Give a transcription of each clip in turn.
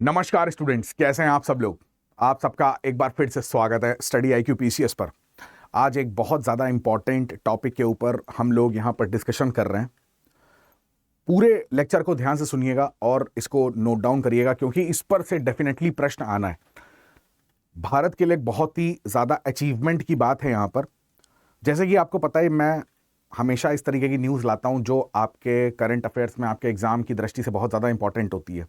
नमस्कार स्टूडेंट्स, कैसे हैं आप सब लोग। आप सबका एक बार फिर से स्वागत है स्टडी IQ PCS पर। आज एक बहुत ज़्यादा इंपॉर्टेंट टॉपिक के ऊपर हम लोग यहाँ पर डिस्कशन कर रहे हैं। पूरे लेक्चर को ध्यान से सुनिएगा और इसको नोट डाउन करिएगा, क्योंकि इस पर से डेफिनेटली प्रश्न आना है। भारत के लिए एक बहुत ही ज़्यादा अचीवमेंट की बात है यहाँ पर। जैसे कि आपको पता है, मैं हमेशा इस तरीके की न्यूज़ लाता हूँ जो आपके करंट अफेयर्स में, आपके एग्ज़ाम की दृष्टि से बहुत ज़्यादा इंपॉर्टेंट होती है।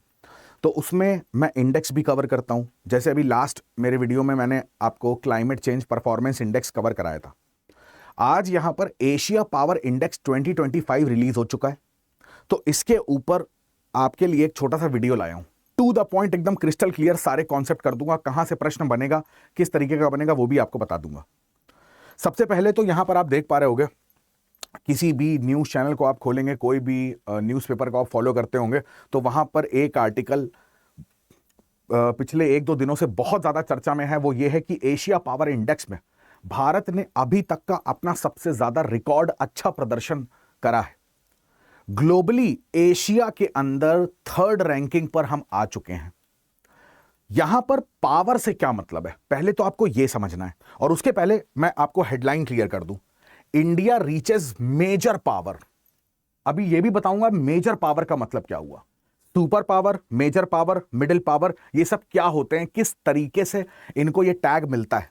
तो उसमें मैं इंडेक्स भी कवर करता हूं। जैसे अभी लास्ट मेरे वीडियो में मैंने आपको climate change performance index cover कराया था। आज यहां पर एशिया पावर इंडेक्स 2025 रिलीज हो चुका है, तो इसके ऊपर आपके लिए एक छोटा सा वीडियो लाया हूं। टू द पॉइंट, एकदम क्रिस्टल क्लियर सारे कॉन्सेप्ट कर दूंगा। कहां से प्रश्न बनेगा, किस तरीके का बनेगा, वो भी आपको बता दूंगा। सबसे पहले तो यहां पर आप देख पा रहे होंगे, किसी भी न्यूज़ चैनल को आप खोलेंगे, कोई भी न्यूज़पेपर को आप फॉलो करते होंगे, तो वहां पर एक आर्टिकल पिछले एक दो दिनों से बहुत ज़्यादा चर्चा में है। वो ये है कि एशिया पावर इंडेक्स में भारत ने अभी तक का अपना सबसे ज़्यादा रिकॉर्ड अच्छा प्रदर्शन करा है। ग्लोबली एशिया के अंदर 3rd रैंकिंग पर हम आ चुके हैं। यहां पर पावर से क्या मतलब है, पहले तो आपको यह समझना है, और उसके पहले मैं आपको हेडलाइन क्लियर कर दूं। India reaches major power. अभी यह भी बताऊंगा मेजर पावर का मतलब क्या हुआ। Super power, major power, middle power, ये सब क्या होते हैं, किस तरीके से इनको ये टैग मिलता है।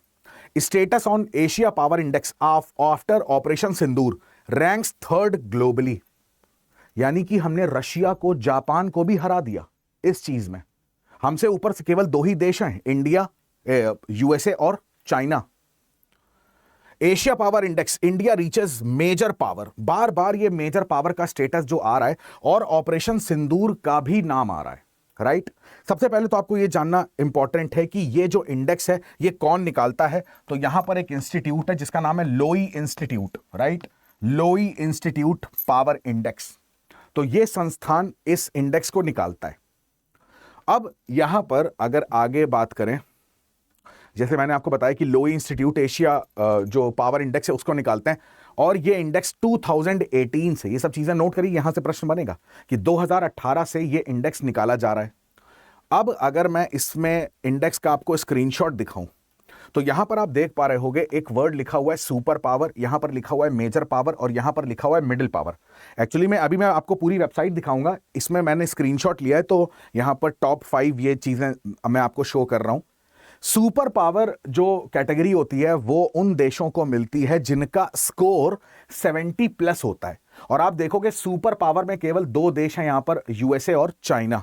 Status on Asia power index after operation Sindoor ranks 3rd globally. यानी कि हमने रशिया को, जापान को भी हरा दिया इस चीज में। हमसे ऊपर से केवल 2 ही देश हैं, इंडिया, USA और China. Asia power index, India reaches major power. बार बार ये मेजर पावर का स्टेटस जो आ रहा है, और ऑपरेशन सिंदूर का भी नाम आ रहा है, राइट। सबसे पहले तो आपको ये जानना इंपॉर्टेंट है कि ये जो इंडेक्स है ये कौन निकालता है। तो यहां पर एक इंस्टीट्यूट है जिसका नाम है लोई इंस्टीट्यूट, राइट। लोई इंस्टीट्यूट पावर इंडेक्स। तो ये संस्थान इस इंडेक्स को निकालता है। अब यहां पर अगर आगे बात करें, जैसे मैंने आपको बताया कि लोई इंस्टीट्यूट एशिया जो पावर इंडेक्स है उसको निकालते हैं, और ये इंडेक्स 2018 से, ये सब चीजें नोट करिए, यहां से प्रश्न बनेगा कि 2018 से ये इंडेक्स निकाला जा रहा है। अब अगर मैं इसमें इंडेक्स का आपको स्क्रीनशॉट दिखाऊं, तो यहां पर आप देख पा रहे होंगे एक वर्ड लिखा हुआ है सुपर पावर, यहां पर लिखा हुआ है मेजर पावर, और यहां पर लिखा हुआ है मिडिल पावर। एक्चुअली मैं आपको पूरी वेबसाइट दिखाऊंगा, इसमें मैंने स्क्रीनशॉट लिया है, तो यहां पर टॉप 5 ये चीजें मैं आपको शो कर रहा हूं। सुपर पावर जो कैटेगरी होती है वो उन देशों को मिलती है जिनका स्कोर 70+ होता है। और आप देखोगे सुपर पावर में केवल 2 देश हैं यहां पर, USA और चाइना।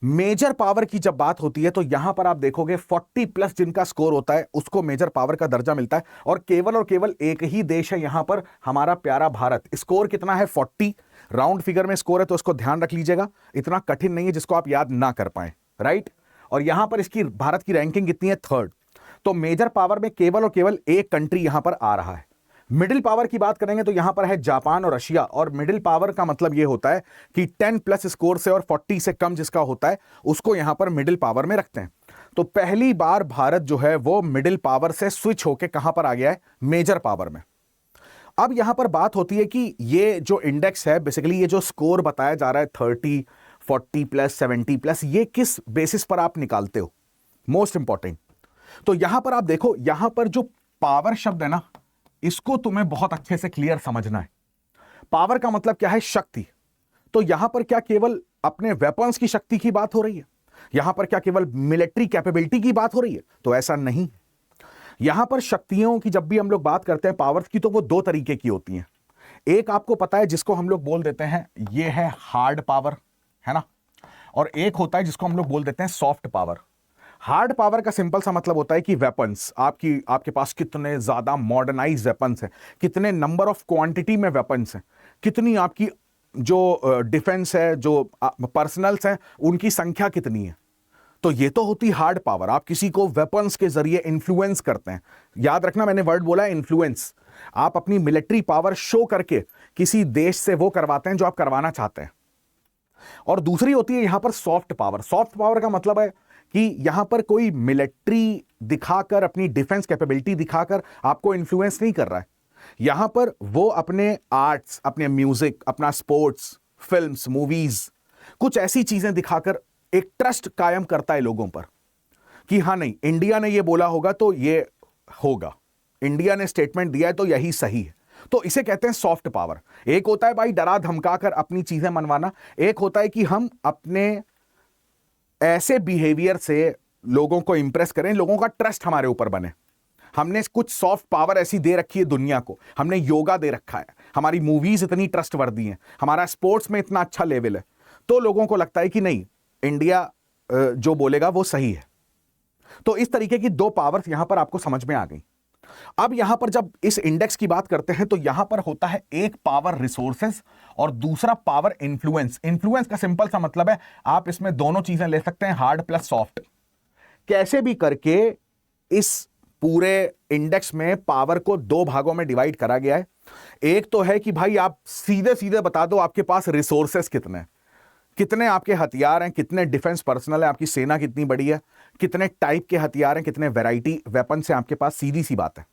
मेजर पावर की जब बात होती है तो यहां पर आप देखोगे 40+ जिनका स्कोर होता है उसको मेजर पावर का दर्जा मिलता है, और केवल एक ही देश है यहां पर, हमारा प्यारा भारत। स्कोर कितना है? 40। राउंड फिगर में स्कोर है, तो उसको ध्यान रख लीजिएगा, इतना कठिन नहीं है जिसको आप याद ना कर पाए, राइट। और यहां पर इसकी भारत की रैंकिंग कितनी है? 3rd। तो मेजर पावर में केवल एक कंट्री यहां पर आ रहा है। मिडिल पावर की बात करेंगे तो यहां पर है जापान और रशिया, और मिडिल पावर का मतलब यह होता है कि 10+ स्कोर से और 40 से कम जिसका होता है उसको यहां पर मिडिल पावर में रखते हैं। तो पहली बार भारत जो है वो मिडिल पावर से स्विच होकर कहां पर आ गया है? मेजर पावर में। अब यहां पर बात होती है कि ये जो इंडेक्स है, बेसिकली ये जो स्कोर बताया जा रहा है 30, 40+, 70+, ये किस बेसिस पर आप निकालते हो? Most important. तो यहां पर आप देखो, यहां पर जो पावर शब्द है ना, इसको तुम्हें बहुत अच्छे से क्लियर समझना है। पावर का मतलब क्या है? शक्ति। तो यहां पर क्या केवल अपने वेपन्स की शक्ति की बात हो रही है? यहां पर क्या केवल मिलिट्री कैपेबिलिटी की बात हो रही है? तो ऐसा नहीं। यहां पर शक्तियों की जब भी हम लोग बात करते हैं पावर्स की, तो वो 2 तरीके की होती हैं। एक आपको पता है जिसको हम लोग बोल देते हैं ये है हार्ड पावर, है ना, और एक होता है जिसको हम लोग बोल देते हैं सॉफ्ट पावर। हार्ड पावर का सिंपल सा मतलब होता है कि वेपन्स आपके पास कितने ज्यादा मॉडर्नाइज वेपन्स हैं, कितने नंबर ऑफ क्वांटिटी में वेपन्स हैं, कितनी आपकी जो डिफेंस है, जो पर्सनल्स हैं, उनकी संख्या कितनी है। तो ये तो होती हार्ड पावर। आप किसी को वेपन्स के जरिए इन्फ्लुएंस करते हैं। याद रखना, मैंने वर्ड बोला है इन्फ्लुएंस। आप अपनी मिलिट्री पावर शो करके किसी देश से वो करवाते हैं जो आप करवाना चाहते हैं। और दूसरी होती है यहां पर सॉफ्ट पावर। सॉफ्ट पावर का मतलब है कि यहां पर कोई मिलिट्री दिखाकर, अपनी डिफेंस कैपेबिलिटी दिखाकर आपको इन्फ्लुएंस नहीं कर रहा है। यहां पर वो अपने आर्ट्स, अपने म्यूजिक, अपना स्पोर्ट्स, फिल्म्स, मूवीज, कुछ ऐसी चीजें दिखाकर एक ट्रस्ट कायम करता है लोगों पर कि हाँ नहीं, इंडिया ने ये बोला होगा तो ये होगा, इंडिया ने स्टेटमेंट दिया है तो यही सही है। तो इसे कहते हैं सॉफ्ट पावर। एक होता है भाई डरा धमका कर अपनी चीजें मनवाना, एक होता है कि हम अपने ऐसे बिहेवियर से लोगों को इंप्रेस करें, लोगों का ट्रस्ट हमारे ऊपर बने। हमने कुछ सॉफ्ट पावर ऐसी दे रखी है दुनिया को, हमने योगा दे रखा है, हमारी मूवीज इतनी ट्रस्टवर्दी हैं, हमारा स्पोर्ट्स में इतना अच्छा लेवल है, तो लोगों को लगता है कि नहीं, इंडिया जो बोलेगा वो सही है। तो इस तरीके की दो पावर्स यहां पर आपको समझ में आ गई। अब यहां पर जब इस इंडेक्स की बात करते हैं तो यहां पर होता है एक पावर रिसोर्सेस और दूसरा पावर इन्फ्लुएंस। इन्फ्लुएंस का सिंपल सा मतलब है, आप इसमें दोनों चीजें ले सकते हैं, हार्ड प्लस सॉफ्ट। कैसे भी करके इस पूरे इंडेक्स में पावर को दो भागों में डिवाइड करा गया है। एक तो है कि भाई आप सीधे सीधे बता दो आपके पास रिसोर्सेस कितने हैं, कितने आपके हथियार हैं, कितने डिफेंस पर्सनल है, आपकी सेना कितनी बड़ी है, कितने टाइप के हथियार हैं, कितने वैरायटी वेपन्स हैं आपके पास, सीधी सी बात है।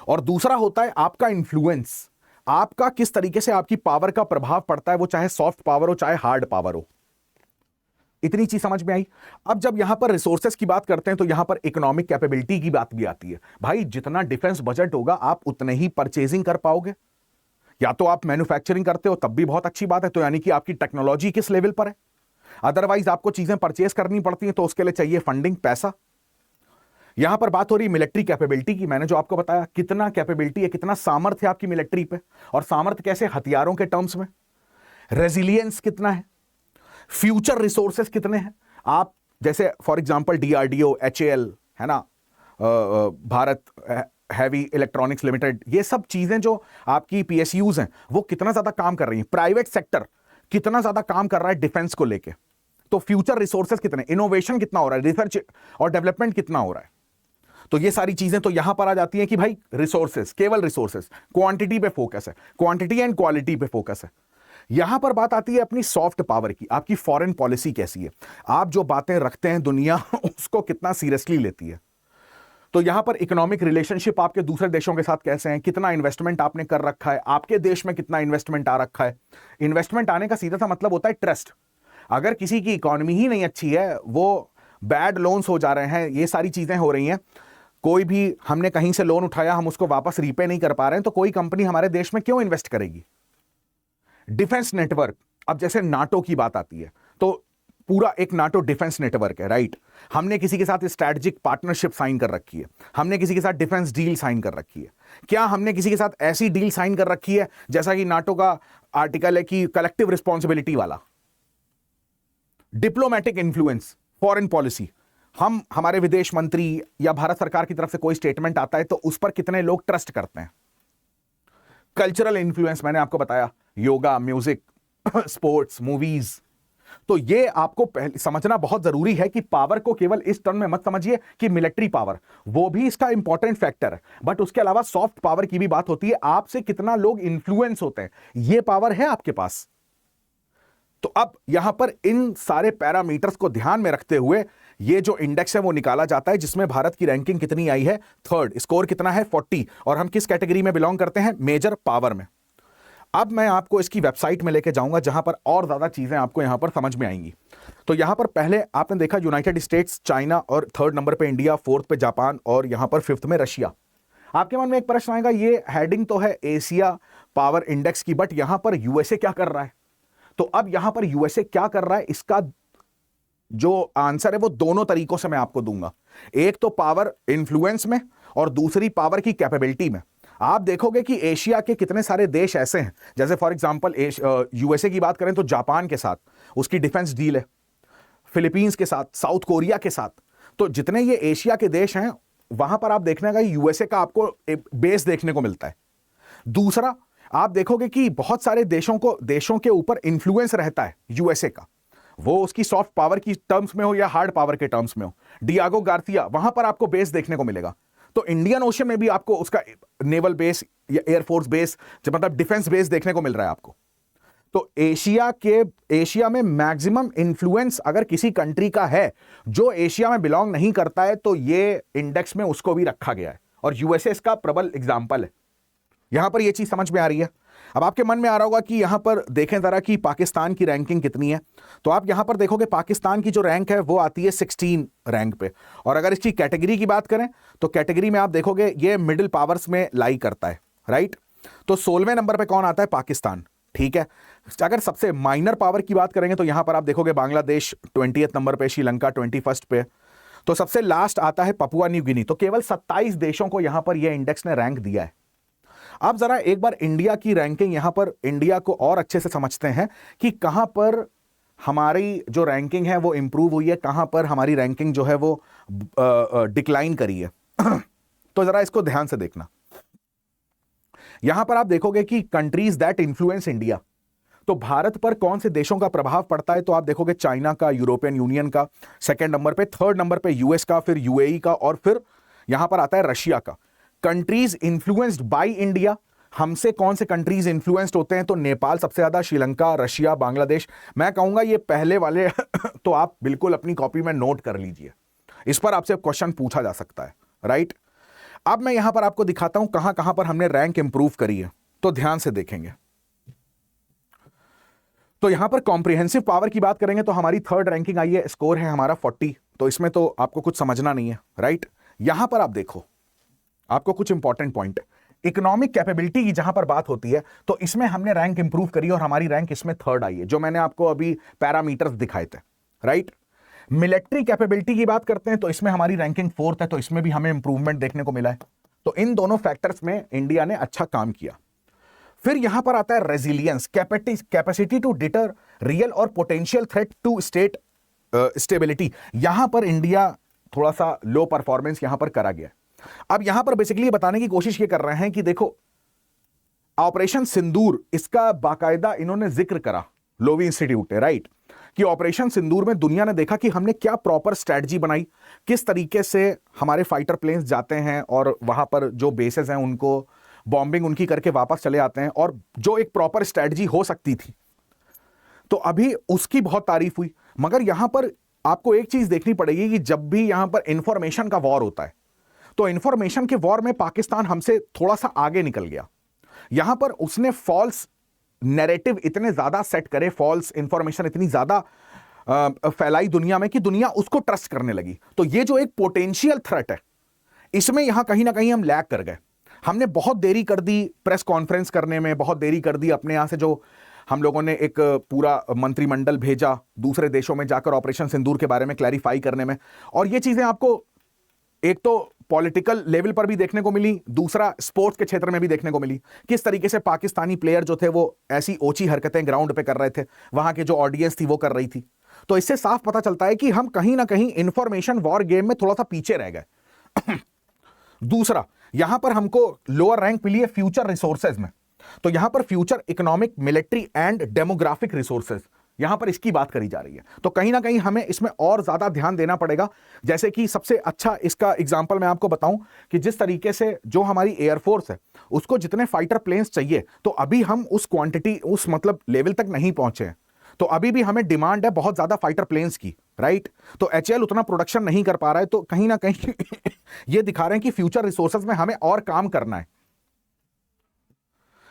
और दूसरा होता है आपका इन्फ्लुएंस, आपका किस तरीके से आपकी पावर का प्रभाव पड़ता है, वो चाहे सॉफ्ट पावर हो चाहे हार्ड पावर हो। इतनी चीज समझ में आई। अब जब यहां पर रिसोर्सेस की बात करते हैं तो यहां पर इकोनॉमिक कैपेबिलिटी की बात भी आती है। भाई जितना डिफेंस बजट होगा आप उतने ही परचेजिंग कर पाओगे। या तो आप मैन्युफैक्चरिंग करते हो तब भी बहुत अच्छी बात है, तो यानी कि आपकी टेक्नोलॉजी किस लेवल पर है। अदरवाइज आपको चीजें परचेज करनी पड़ती हैं तो उसके लिए चाहिए फंडिंग, पैसा। यहां पर बात हो रही मिलिट्री कैपेबिलिटी की। मैंने जो आपको बताया कितना कैपेबिलिटी है, कितना सामर्थ्य है आपकी मिलिट्री पे, और सामर्थ्य कैसे, हथियारों के टर्म्स में। रेजिलियंस कितना है, फ्यूचर रिसोर्सेस कितने हैं। आप जैसे फॉर एग्जांपल डीआरडीओ, एचएएल है ना, भारत हैवी इलेक्ट्रॉनिक्स लिमिटेड, ये सब चीजें जो आपकी पीएसयूज हैं वो कितना ज्यादा काम कर रही हैं। प्राइवेट सेक्टर कितना ज्यादा काम कर रहा है डिफेंस को लेके। तो फ्यूचर रिसोर्सेस कितने, इनोवेशन कितना हो रहा है, रिसर्च और डेवलपमेंट कितना हो रहा है। तो ये सारी चीजें तो यहां पर आ जाती हैं कि भाई रिसोर्सेस, केवल रिसोर्सेस, क्वांटिटी पे फोकस है, क्वांटिटी एंड क्वालिटी पे फोकस है। यहां पर बात आती है अपनी सॉफ्ट पावर की, आपकी फॉरेन पॉलिसी कैसी है, आप जो बातें रखते हैं दुनिया उसको कितना सीरियसली लेती है। तो यहां पर इकोनॉमिक रिलेशनशिप आपके दूसरे देशों के साथ कैसे हैं, कितना इन्वेस्टमेंट आपने कर रखा है, आपके देश में कितना इन्वेस्टमेंट आ रखा है। इन्वेस्टमेंट आने का सीधा सा मतलब होता है ट्रस्ट। अगर किसी की इकोनॉमी ही नहीं अच्छी है, वो बैड लोन्स हो जा रहे हैं, ये सारी चीजें हो रही हैं, कोई भी हमने कहीं से लोन उठाया हम उसको वापस रीपे नहीं कर पा रहे हैं, तो कोई कंपनी हमारे देश में क्यों इन्वेस्ट करेगी। डिफेंस नेटवर्क, अब जैसे नाटो की बात आती है तो पूरा एक नाटो डिफेंस नेटवर्क है, राइट। हमने किसी के साथ स्ट्रैटेजिक पार्टनरशिप साइन कर रखी है, हमने किसी के साथ डिफेंस डील साइन कर रखी है। क्या हमने किसी के साथ ऐसी डील साइन कर रखी है जैसा कि नाटो का आर्टिकल है कि कलेक्टिव रिस्पॉन्सिबिलिटी वाला। डिप्लोमैटिक इन्फ्लुएंस, फॉरेन पॉलिसी, हम हमारे विदेश मंत्री या भारत सरकार की तरफ से कोई स्टेटमेंट आता है तो उस पर कितने लोग ट्रस्ट करते हैं। कल्चरल इन्फ्लुएंस, मैंने आपको बताया, योगा, म्यूजिक, स्पोर्ट्स, मूवीज। तो ये आपको पहले समझना बहुत जरूरी है कि पावर को केवल इस टर्म में मत समझिए कि मिलिट्री पावर, वो भी इसका इंपॉर्टेंट फैक्टर है, बट उसके अलावा सॉफ्ट पावर की भी बात होती है। आपसे कितना लोग इन्फ्लुएंस होते हैं, ये पावर है आपके पास। तो अब यहां पर इन सारे पैरामीटर्स को ध्यान में रखते हुए ये जो इंडेक्स है वो निकाला जाता है, जिसमें भारत की रैंकिंग कितनी आई है, थर्ड, स्कोर कितना है 40, और हम किस कैटेगरी में बिलोंग करते हैं, मेजर पावर में। अब मैं आपको इसकी वेबसाइट में लेके जाऊंगा जहां पर और ज्यादा चीजें आपको यहां पर समझ में आएंगी। तो यहां पर पहले आपने देखा यूनाइटेड स्टेट्स, चाइना, और थर्ड नंबर पे इंडिया, फोर्थ पे जापान, और यहां पर फिफ्थ में रशिया। आपके मन में एक प्रश्न आएगा, ये हेडिंग तो है एशिया पावर इंडेक्स की, बट यहां पर यूएसए क्या कर रहा है। तो अब यहां पर यूएसए क्या कर रहा है, इसका जो आंसर है वो दोनों तरीकों से मैं आपको दूंगा। एक तो पावर इन्फ्लुएंस में और दूसरी पावर की कैपेबिलिटी में। आप देखोगे कि एशिया के कितने सारे देश ऐसे हैं, जैसे फॉर एग्जांपल यूएसए की बात करें तो जापान के साथ उसकी डिफेंस डील है, फिलीपींस के साथ, साउथ कोरिया के साथ। तो जितने ये एशिया के देश हैं वहां पर आप देखने का यूएसए का आपको बेस देखने को मिलता है। दूसरा, आप देखोगे कि बहुत सारे देशों के ऊपर इंफ्लुएंस रहता है यूएसए का, वो उसकी सॉफ्ट पावर की टर्म्स में हो या हार्ड पावर के टर्म्स में हो। डियागो गार्सिया, वहां पर आपको बेस देखने को मिलेगा। तो इंडियन ओशन में भी आपको उसका नेवल बेस या एयरफोर्स बेस, मतलब डिफेंस बेस देखने को मिल रहा है आपको। तो एशिया में मैक्सिमम इंफ्लुएंस अगर किसी कंट्री का है जो एशिया में बिलोंग नहीं करता है, तो ये इंडेक्स में उसको भी रखा गया है, और यूएसए इसका प्रबल एग्जाम्पल है। यहां पर यह चीज समझ में आ रही है। अब आपके मन में आ रहा होगा कि यहां पर देखें जरा कि पाकिस्तान की रैंकिंग कितनी है। तो आप यहां पर देखोगे पाकिस्तान की जो रैंक है वो आती है 16 रैंक पे। और अगर इसकी कैटेगरी की बात करें तो कैटेगरी में आप देखोगे ये मिडिल पावर्स में लाई करता है, राइट। तो 16वें नंबर पे कौन आता है? पाकिस्तान, ठीक है। अगर सबसे माइनर पावर की बात करेंगे तो यहां पर आप देखोगे बांग्लादेश 20th नंबर पे, श्रीलंका 21st पे। तो सबसे लास्ट आता है पपुआ न्यू गिनी। तो केवल 27 देशों को यहां पर यह इंडेक्स ने रैंक दिया है। आप जरा एक बार इंडिया की रैंकिंग, यहां पर इंडिया को और अच्छे से समझते हैं कि कहां पर हमारी जो रैंकिंग है वो इंप्रूव हुई है, कहां पर हमारी रैंकिंग जो है वो डिक्लाइन करी है। तो जरा इसको ध्यान से देखना। यहां पर आप देखोगे कि कंट्रीज दैट इन्फ्लुएंस इंडिया, तो भारत पर कौन से देशों का प्रभाव पड़ता है? तो आप देखोगे चाइना का, यूरोपियन यूनियन का सेकंड नंबर पे, थर्ड नंबर पे यूएस का, फिर यूएई का, और फिर यहां पर आता है रशिया का। कंट्रीज इन्फ्लुएंस्ड बाय इंडिया, हमसे कौन से कंट्रीज इन्फ्लुएंस्ड होते हैं? तो नेपाल सबसे ज्यादा, श्रीलंका, रशिया, बांग्लादेश। मैं कहूंगा ये पहले वाले तो आप बिल्कुल अपनी कॉपी में नोट कर लीजिए, इस पर आपसे क्वेश्चन पूछा जा सकता है, राइट। अब मैं यहां पर आपको दिखाता हूं कहां कहां पर हमने रैंक इंप्रूव करी है, तो ध्यान से देखेंगे। तो यहां पर कॉम्प्रिहेंसिव पावर की बात करेंगे तो हमारी थर्ड रैंकिंग आई है, स्कोर है हमारा 40। तो इसमें तो आपको कुछ समझना नहीं है, राइट। यहां पर आप देखो, आपको कुछ इंपॉर्टेंट पॉइंट, इकोनॉमिक कैपेबिलिटी की जहां पर बात होती है तो इसमें हमने रैंक इंप्रूव करी और हमारी रैंक इसमें थर्ड आई है, जो मैंने आपको अभी पैरामीटर्स दिखाए थे, राइट। मिलिट्री कैपेबिलिटी की बात करते हैं तो इसमें हमारी रैंकिंग फोर्थ है, तो इसमें भी हमें इंप्रूवमेंट देखने को मिला है। तो इन दोनों फैक्टर्स में इंडिया ने अच्छा काम किया। फिर यहां पर आता है resilience, capacity to deter real और potential threat to state stability. यहां पर इंडिया थोड़ा सा लो परफॉर्मेंस यहां पर करा गया। अब यहां पर बेसिकली बताने की कोशिश ये कर रहे हैं कि देखो ऑपरेशन सिंदूर, इसका बाकायदा इन्होंने जिक्र करा, लोवी इंस्टीट्यूट है, राइट, कि ऑपरेशन सिंदूर में दुनिया ने देखा कि हमने क्या प्रॉपर स्ट्रेटजी बनाई, किस तरीके से हमारे फाइटर प्लेन्स जाते हैं और वहां पर जो बेसेस हैं उनको बॉम्बिंग उनकी करके वापस चले आते हैं, और जो एक प्रॉपर स्ट्रेटजी हो सकती थी। तो अभी उसकी बहुत तारीफ हुई। मगर यहां पर आपको एक चीज देखनी पड़ेगी कि जब भी यहां पर इंफॉर्मेशन का वॉर होता है तो इंफॉर्मेशन के वॉर में पाकिस्तान हमसे थोड़ा सा आगे निकल गया। यहां पर उसने फॉल्स नैरेटिव इतने ज्यादा सेट करे, फॉल्स इंफॉर्मेशन इतनी ज्यादा फैलाई दुनिया में कि दुनिया उसको ट्रस्ट करने लगी। तो ये जो एक पोटेंशियल थ्रेट है, इसमें यहां कहीं ना कहीं हम लैग कर गए। हमने बहुत देरी कर दी प्रेस कॉन्फ्रेंस करने में, बहुत देरी कर दी अपने यहां से, जो हम लोगों ने एक पूरा मंत्रिमंडल भेजा दूसरे देशों में जाकर ऑपरेशन सिंदूर के बारे में क्लैरिफाई करने में। और ये चीजें आपको एक तो पॉलिटिकल लेवल पर भी देखने को मिली, दूसरा स्पोर्ट्स के क्षेत्र में भी देखने को मिली, किस तरीके से पाकिस्तानी प्लेयर जो थे वो ऐसी ओछी हरकतें ग्राउंड पे कर रहे थे, वहां के जो ऑडियंस थी वो कर रही थी। तो इससे साफ पता चलता है कि हम कहीं ना कहीं इंफॉर्मेशन वॉर गेम में थोड़ा सा पीछे रह गए। दूसरा, यहां पर हमको लोअर रैंक मिली है फ्यूचर रिसोर्सेज में। तो यहां पर future economic, military and demographic resources, यहां पर इसकी बात करी जा रही है। तो कहीं ना कहीं हमें इसमें और ज्यादा ध्यान देना पड़ेगा। जैसे कि सबसे अच्छा इसका एग्जांपल मैं आपको बताऊं कि जिस तरीके से जो हमारी एयरफोर्स है उसको जितने फाइटर प्लेन्स चाहिए, तो अभी हम उस क्वांटिटी, उस मतलब लेवल तक नहीं पहुंचे हैं। तो अभी भी हमें डिमांड है बहुत ज्यादा फाइटर प्लेन्स की, राइट। तो एचएएल उतना प्रोडक्शन नहीं कर पा रहा है। तो कहीं ना कहीं ये दिखा रहे हैं कि फ्यूचर रिसोर्सेज में हमें और काम करना है।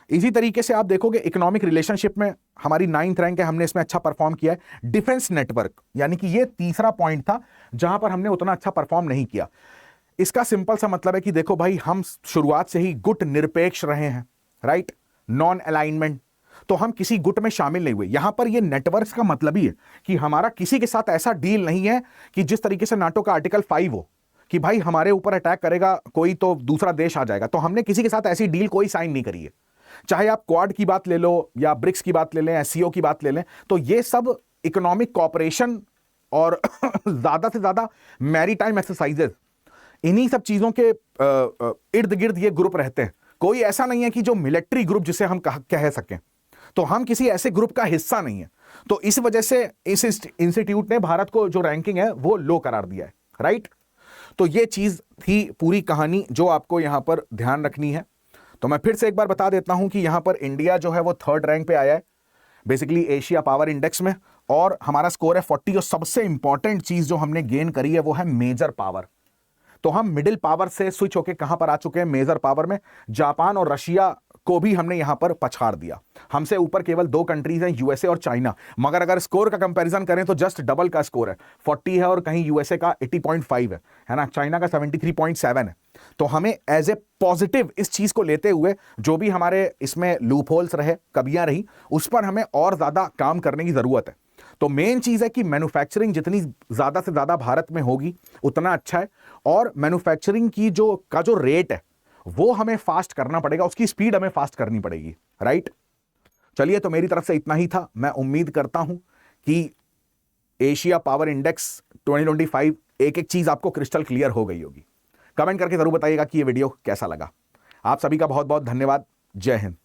इसी तरीके से आप देखोगे इकोनॉमिक रिलेशनशिप में हमारी 9th रैंक है, हमने इसमें अच्छा परफॉर्म किया है। डिफेंस नेटवर्क, यानी कि ये तीसरा पॉइंट था जहां पर हमने उतना अच्छा परफॉर्म नहीं किया। इसका सिंपल सा मतलब है कि देखो भाई, हम शुरुआत से ही गुट निरपेक्ष रहे हैं, राइट, नॉन अलाइनमेंट। तो हम किसी गुट में शामिल नहीं हुए। यहां पर ये नेटवर्क्स का मतलब ही है कि हमारा किसी के साथ ऐसा डील नहीं है कि जिस तरीके से नाटो का आर्टिकल 5 हो कि भाई हमारे ऊपर अटैक करेगा कोई तो दूसरा देश आ जाएगा। तो हमने किसी के साथ ऐसी डील कोई साइन नहीं करी है। चाहे आप क्वाड की बात ले लो या ब्रिक्स की बात ले लें, एससीओ की बात ले लें, तो ये सब इकोनॉमिक कॉपरेशन और ज्यादा से ज्यादा मैरीटाइम एक्सरसाइजेस, इन्हीं सब चीजों के इर्द गिर्द ये ग्रुप रहते हैं। कोई ऐसा नहीं है कि जो मिलिट्री ग्रुप जिसे हम कह सकें। तो हम किसी ऐसे ग्रुप का हिस्सा नहीं है। तो इस वजह से इस इंस्टीट्यूट ने भारत को जो रैंकिंग है वो लो करार दिया है, राइट। तो ये चीज थी पूरी कहानी जो आपको यहां पर ध्यान रखनी है। तो मैं फिर से एक बार बता देता हूं कि यहां पर इंडिया जो है वो 3rd रैंक पे आया है बेसिकली एशिया पावर इंडेक्स में, और हमारा स्कोर है 40। और सबसे इंपॉर्टेंट चीज जो हमने गेन करी है वो है मेजर पावर। तो हम मिडिल पावर से स्विच होके कहां पर आ चुके हैं, मेजर पावर में। जापान और रशिया को भी हमने यहां पर पछाड़ दिया। हमसे ऊपर केवल 2 कंट्रीज हैं, यूएसए और चाइना, मगर अगर स्कोर का कंपैरिजन करें तो जस्ट डबल का स्कोर है, 40 है और कहीं यूएसए का 80.5 है ना, चाइना का 73.7 है। तो हमें एज ए पॉजिटिव इस चीज को लेते हुए जो भी हमारे इसमें लूप होल्स रहे, कमियां रही, उस पर हमें और ज्यादा काम करने की जरूरत है। तो मेन चीज है कि मैन्युफैक्चरिंग जितनी ज्यादा से ज्यादा भारत में होगी उतना अच्छा है, और मैन्युफैक्चरिंग की जो रेट है वो हमें फास्ट करना पड़ेगा, उसकी स्पीड हमें फास्ट करनी पड़ेगी, राइट। चलिए, तो मेरी तरफ से इतना ही था। मैं उम्मीद करता हूं कि एशिया पावर इंडेक्स 2025 एक एक चीज आपको क्रिस्टल क्लियर हो गई होगी। कमेंट करके जरूर बताइएगा कि ये वीडियो कैसा लगा। आप सभी का बहुत बहुत धन्यवाद। जय हिंद।